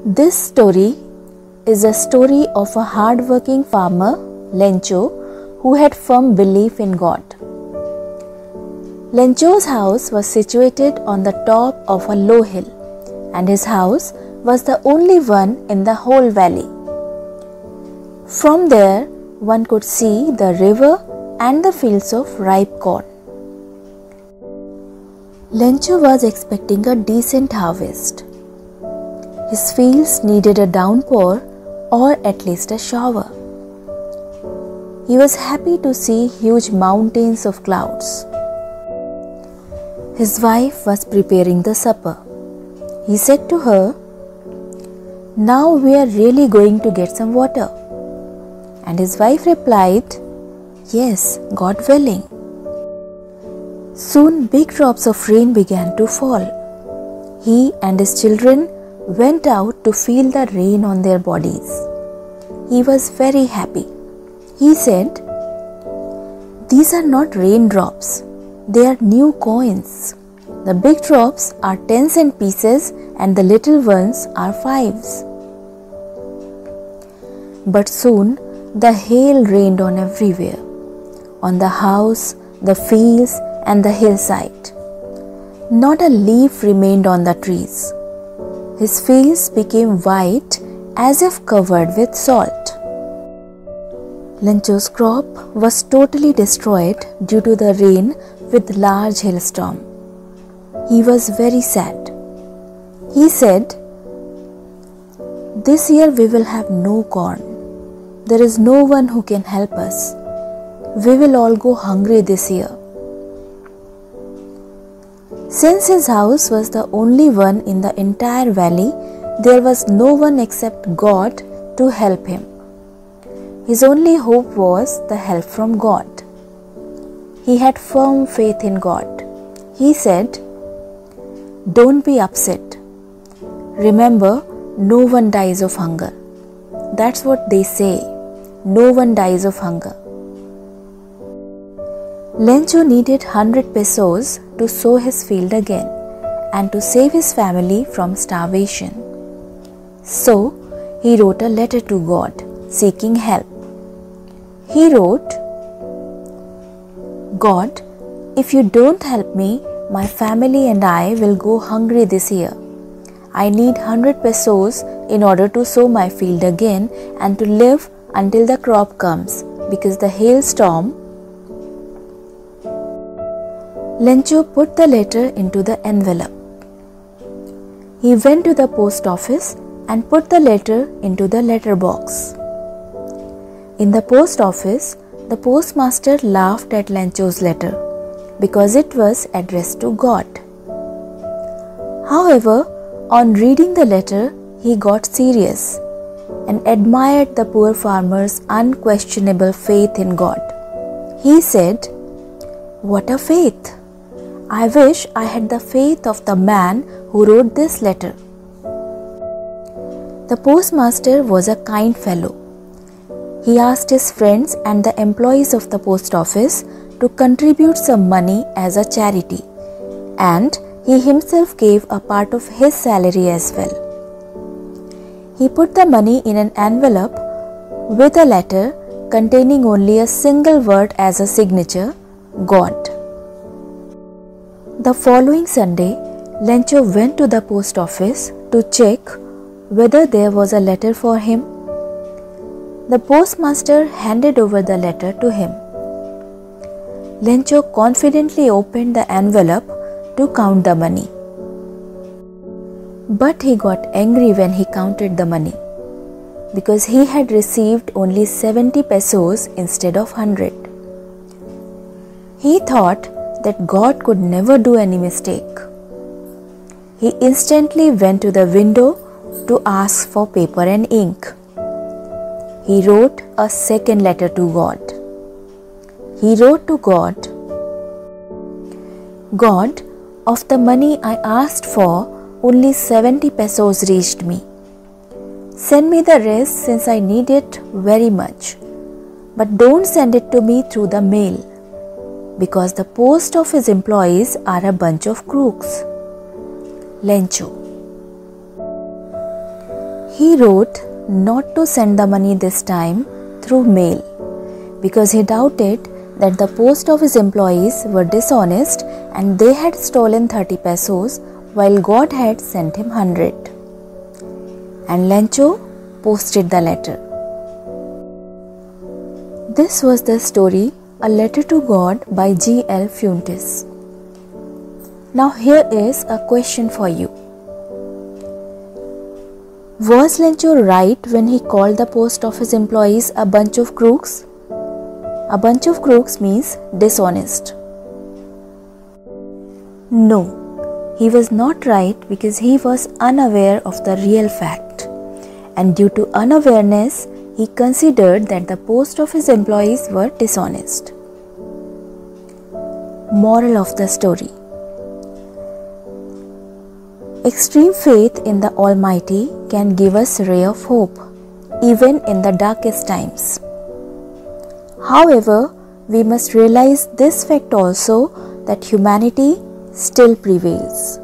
This story is a story of a hard-working farmer, Lencho, who had firm belief in God. Lencho's house was situated on the top of a low hill, and his house was the only one in the whole valley. From there, one could see the river and the fields of ripe corn. Lencho was expecting a decent harvest. His fields needed a downpour or at least a shower. He was happy to see huge mountains of clouds. His wife was preparing the supper. He said to her, "Now we are really going to get some water." And his wife replied, "Yes, God willing." Soon big drops of rain began to fall. He and his children went out to feel the rain on their bodies. He was very happy. He said, "These are not raindrops, they are new coins. The big drops are 10-cent pieces and the little ones are 5s." But soon the hail rained on everywhere, on the house, the fields, and the hillside. Not a leaf remained on the trees. His fields became white as if covered with salt. Lencho's crop was totally destroyed due to the rain with large hailstorm. He was very sad. He said, "This year we will have no corn. There is no one who can help us. We will all go hungry this year." Since his house was the only one in the entire valley, there was no one except God to help him. His only hope was the help from God. He had firm faith in God. He said, "Don't be upset. Remember, no one dies of hunger." That's what they say. No one dies of hunger. Lencho needed 100 pesos to sow his field again and to save his family from starvation. So he wrote a letter to God seeking help. He wrote, "God, if you don't help me, my family and I will go hungry this year. I need 100 pesos in order to sow my field again and to live until the crop comes, because the hailstorm." Lencho put the letter into the envelope. He went to the post office and put the letter into the letter box. In the post office, the postmaster laughed at Lencho's letter because it was addressed to God. However, on reading the letter, he got serious and admired the poor farmer's unquestionable faith in God. He said, "What a faith! I wish I had the faith of the man who wrote this letter." The postmaster was a kind fellow. He asked his friends and the employees of the post office to contribute some money as a charity, and he himself gave a part of his salary as well. He put the money in an envelope with a letter containing only a single word as a signature, God. The following Sunday, Lencho went to the post office to check whether there was a letter for him. The postmaster handed over the letter to him. Lencho confidently opened the envelope to count the money. But he got angry when he counted the money, because he had received only 70 pesos instead of 100. He thought that God could never do any mistake. He instantly went to the window to ask for paper and ink. He wrote a second letter to God. He wrote to God, "God, of the money I asked for, only 70 pesos reached me. Send me the rest since I need it very much. But don't send it to me through the mail, because the post office employees are a bunch of crooks." Lencho. He wrote not to send the money this time through mail because he doubted that the post office employees were dishonest and they had stolen 30 pesos while God had sent him 100. And Lencho posted the letter. This was the story A Letter to God by G.L. Fuentes. Now here is a question for you. Was Lencho right when he called the post office employees a bunch of crooks? A bunch of crooks means dishonest. No, he was not right because he was unaware of the real fact. And due to unawareness, he considered that the post office employees were dishonest. Moral of the story: extreme faith in the Almighty can give us a ray of hope, even in the darkest times. However, we must realize this fact also, that humanity still prevails.